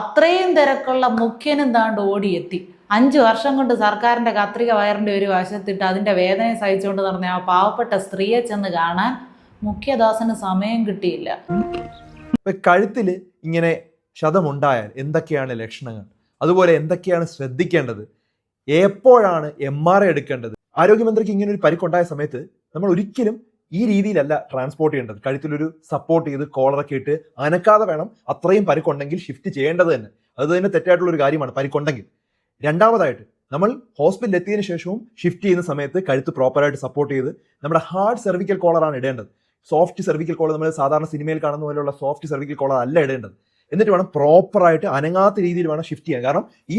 അത്രയും തിരക്കുള്ള മുഖ്യനും താണ്ട് ഓടിയെത്തി. 5 വർഷം കൊണ്ട് സർക്കാരിന്റെ കത്രിക വയറിന്റെ ഒരു വശത്തിട്ട് അതിന്റെ വേദനയെ സഹിച്ചുകൊണ്ട് നടന്ന ആ പാവപ്പെട്ട സ്ത്രീയെ ചെന്ന് കാണാൻ മുഖ്യദാസന് സമയം കിട്ടിയില്ല. കഴുത്തില് ഇങ്ങനെ ക്ഷതമുണ്ടായാൽ എന്തൊക്കെയാണ് ലക്ഷണങ്ങൾ, അതുപോലെ എന്തൊക്കെയാണ് ശ്രദ്ധിക്കേണ്ടത്, എപ്പോഴാണ് MRI എടുക്കേണ്ടത്? ആരോഗ്യമന്ത്രിക്ക് ഇങ്ങനെ ഒരു പരിക്കുണ്ടായ സമയത്ത് നമ്മൾ ഒരിക്കലും ഈ രീതിയിലല്ല ട്രാൻസ്പോർട്ട് ചെയ്യേണ്ടത്. കഴുത്തിലൊരു സപ്പോർട്ട് ചെയ്ത് കോളറൊക്കെ ഇട്ട് അനക്കാതെ വേണം. അത്രയും പരിക്കുണ്ടെങ്കിൽ ഷിഫ്റ്റ് ചെയ്യേണ്ടത് തന്നെ. അത് തന്നെ തെറ്റായിട്ടുള്ള ഒരു കാര്യമാണ് പരിക്കുണ്ടെങ്കിൽ. രണ്ടാമതായിട്ട് നമ്മൾ ഹോസ്പിറ്റലിൽ എത്തിയതിനു ശേഷവും ഷിഫ്റ്റ് ചെയ്യുന്ന സമയത്ത് കഴുത്ത് പ്രോപ്പറായിട്ട് സപ്പോർട്ട് ചെയ്ത് നമ്മുടെ ഹാർഡ് സെർവിക്കൽ കോളറാണ് ഇടേണ്ടത്. സോഫ്റ്റ് സെർവിക്കൽ കോളർ, നമ്മൾ സാധാരണ സിനിമയിൽ കാണുന്ന പോലെയുള്ള സോഫ്റ്റ് സെർവിക്കൽ കോളർ അല്ല ഇടേണ്ടത്. എന്നിട്ട് വേണം പ്രോപ്പറായിട്ട് അനങ്ങാത്ത രീതിയിൽ വേണം ഷിഫ്റ്റ് ചെയ്യാൻ. കാരണം ഈ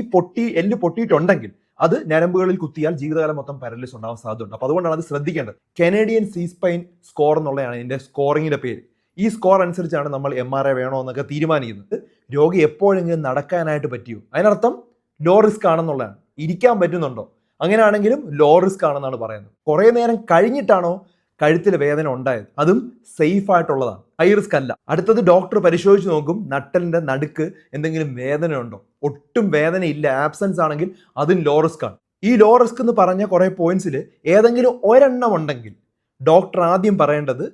എല്ല് പൊട്ടിയിട്ടുണ്ടെങ്കിൽ അത് ഞരമ്പുകളിൽ കുത്തിയാൽ ജീവിതകാലം മൊത്തം പാരലിസിസ് ഉണ്ടാവാൻ സാധ്യതയുണ്ട്. അപ്പോൾ അതുകൊണ്ടാണ് അത് ശ്രദ്ധിക്കേണ്ടത്. കനേഡിയൻ സീസ്പൈൻ സ്കോർ എന്നുള്ളതാണ് ഇതിന്റെ സ്കോറിങ്ങിന്റെ പേര്. ഈ സ്കോർ അനുസരിച്ചാണ് നമ്മൾ MRI വേണോ എന്നൊക്കെ തീരുമാനിക്കുന്നത്. രോഗി എപ്പോഴെങ്കിലും നടക്കാനായിട്ട് പറ്റിയോ, അതിനർത്ഥം ലോ റിസ്ക് ആണെന്നുള്ളതാണ്. ഇരിക്കാൻ പറ്റുന്നുണ്ടോ, അങ്ങനെയാണെങ്കിലും ലോ റിസ്ക് ആണെന്നാണ് പറയുന്നത്. കുറേ നേരം കഴിഞ്ഞിട്ടാണോ കഴുത്തിൽ വേദന ഉണ്ടായത്, അതും സേഫ് ആയിട്ടുള്ളതാണ്, ഹൈ റിസ്ക് അല്ല. അടുത്തത് ഡോക്ടർ പരിശോധിച്ച് നോക്കും നട്ടലിന്റെ നടുക്ക് എന്തെങ്കിലും വേദന ഉണ്ടോ. ഒട്ടും വേദന ഇല്ല, ആബ്സെൻസ് ആണെങ്കിൽ അതും ലോ റിസ്ക് ആണ്. ഈ ലോ റിസ്ക് എന്ന് പറഞ്ഞ കുറെ പോയിന്റ്സിൽ ഏതെങ്കിലും ഒരെണ്ണം ഉണ്ടെങ്കിൽ ഡോക്ടർ ആദ്യം പറയേണ്ടത്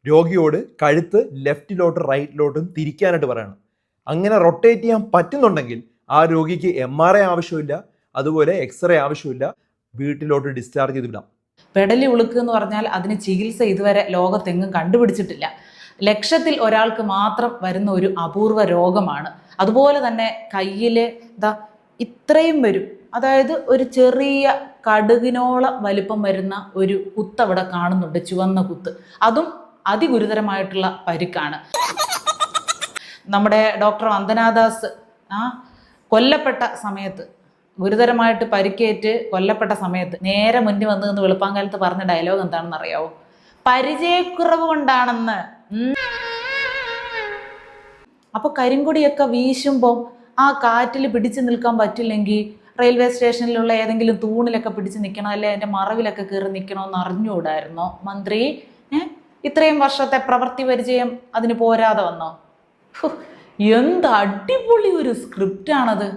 രോഗിയോട് കഴുത്ത് ലെഫ്റ്റിലോട്ടും റൈറ്റിലോട്ടും തിരിക്കാനായിട്ട് പറയണം. അങ്ങനെ റൊട്ടേറ്റ് ചെയ്യാൻ പറ്റുന്നുണ്ടെങ്കിൽ ആ രോഗിക്ക് MRI ആവശ്യമില്ല, അതുപോലെ എക്സ്റേ ആവശ്യമില്ല, വീട്ടിലോട്ട് ഡിസ്ചാർജ് ചെയ്ത് വിടാം. പെടലി ഉളുക്ക് എന്ന് പറഞ്ഞാൽ അതിന് ചികിത്സ ഇതുവരെ ലോകത്തെങ്ങും കണ്ടുപിടിച്ചിട്ടില്ല. ലക്ഷത്തിൽ ഒരാൾക്ക് മാത്രം വരുന്ന ഒരു അപൂർവ രോഗമാണ്. അതുപോലെ തന്നെ കയ്യില് ഇത്രയും വരും, അതായത് ഒരു ചെറിയ കടുകിനോളം വലിപ്പം വരുന്ന ഒരു കുത്ത് അവിടെ കാണുന്നുണ്ട്, ചുവന്ന കുത്ത്. അതും അതിഗുരുതരമായിട്ടുള്ള പരിക്കാണ്. നമ്മുടെ ഡോക്ടർ വന്ദനാദാസ് കൊല്ലപ്പെട്ട സമയത്ത്, ഗുരുതരമായിട്ട് പരിക്കേറ്റ് കൊല്ലപ്പെട്ട സമയത്ത് നേരെ മുന്നിൽ വന്ന് വെളുപ്പാങ്കാലത്ത് പറഞ്ഞ ഡയലോഗ് എന്താണെന്ന് അറിയാവോ? പരിചയക്കുറവ് കൊണ്ടാണെന്ന്. അപ്പൊ കരിങ്കൊടിയൊക്കെ വീശുമ്പോൾ ആ കാറ്റിൽ പിടിച്ചു നിൽക്കാൻ പറ്റില്ലെങ്കിൽ റെയിൽവേ സ്റ്റേഷനിലുള്ള ഏതെങ്കിലും തൂണിലൊക്കെ പിടിച്ച് നിൽക്കണോ, അല്ലെ അതിന്റെ മറവിലൊക്കെ കയറി നിൽക്കണോന്ന് അറിഞ്ഞുകൂടായിരുന്നോ മന്ത്രി? ഇത്രയും വർഷത്തെ പ്രവൃത്തി പരിചയം അതിന് പോരാതെ വന്നോ? എന്ത് അടിപൊളി ഒരു സ്ക്രിപ്റ്റാണത്.